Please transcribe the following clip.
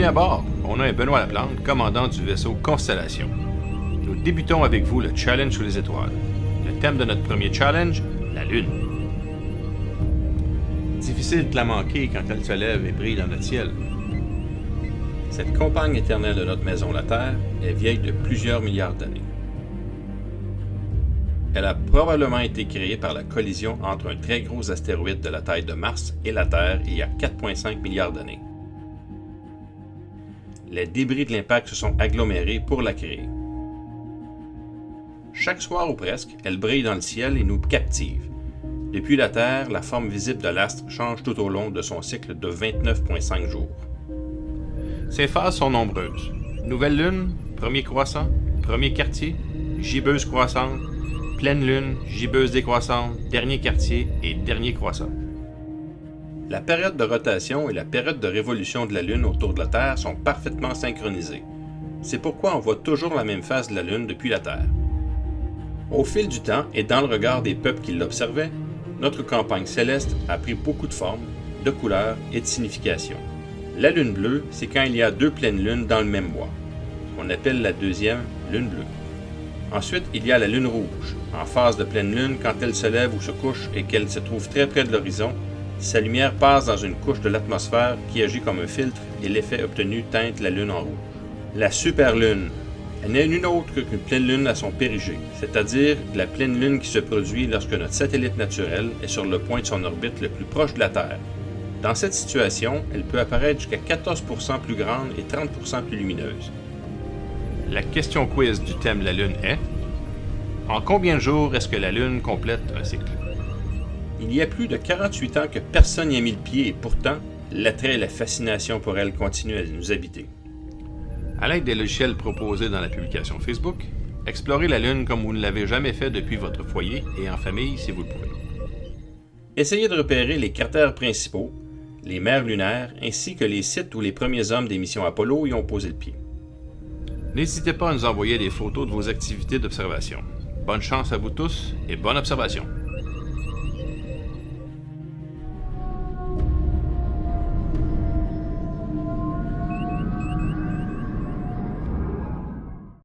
Bienvenue à bord. Mon nom est Benoît Laplante, commandant du vaisseau Constellation. Nous débutons avec vous le Challenge sous les étoiles. Le thème de notre premier challenge, la Lune. Difficile de la manquer quand elle se lève et brille dans notre ciel. Cette compagne éternelle de notre maison, la Terre, est vieille de plusieurs milliards d'années. Elle a probablement été créée par la collision entre un très gros astéroïde de la taille de Mars et la Terre il y a 4,5 milliards d'années. Les débris de l'impact se sont agglomérés pour la créer. Chaque soir ou presque, elle brille dans le ciel et nous captive. Depuis la Terre, la forme visible de l'astre change tout au long de son cycle de 29,5 jours. Ses phases sont nombreuses. Nouvelle lune, premier croissant, premier quartier, gibbeuse croissante, pleine lune, gibbeuse décroissante, dernier quartier et dernier croissant. La période de rotation et la période de révolution de la Lune autour de la Terre sont parfaitement synchronisées. C'est pourquoi on voit toujours la même face de la Lune depuis la Terre. Au fil du temps et dans le regard des peuples qui l'observaient, notre campagne céleste a pris beaucoup de formes, de couleurs et de significations. La Lune bleue, c'est quand il y a deux pleines lunes dans le même mois. On appelle la deuxième Lune bleue. Ensuite, il y a la Lune rouge, en phase de pleine lune quand elle se lève ou se couche et qu'elle se trouve très près de l'horizon. Sa lumière passe dans une couche de l'atmosphère qui agit comme un filtre et l'effet obtenu teinte la Lune en rouge. La superlune. Elle n'est nune autre qu'une pleine lune à son périgée, c'est-à-dire la pleine lune qui se produit lorsque notre satellite naturel est sur le point de son orbite le plus proche de la Terre. Dans cette situation, elle peut apparaître jusqu'à 14% plus grande et 30% plus lumineuse. La question quiz du thème la Lune est: en combien de jours est-ce que la Lune complète un cycle? Il y a plus de 48 ans que personne n'y a mis le pied et pourtant, l'attrait et la fascination pour elle continuent à nous habiter. À l'aide des logiciels proposés dans la publication Facebook, explorez la Lune comme vous ne l'avez jamais fait depuis votre foyer et en famille si vous le pouvez. Essayez de repérer les cratères principaux, les mers lunaires ainsi que les sites où les premiers hommes des missions Apollo y ont posé le pied. N'hésitez pas à nous envoyer des photos de vos activités d'observation. Bonne chance à vous tous et bonne observation!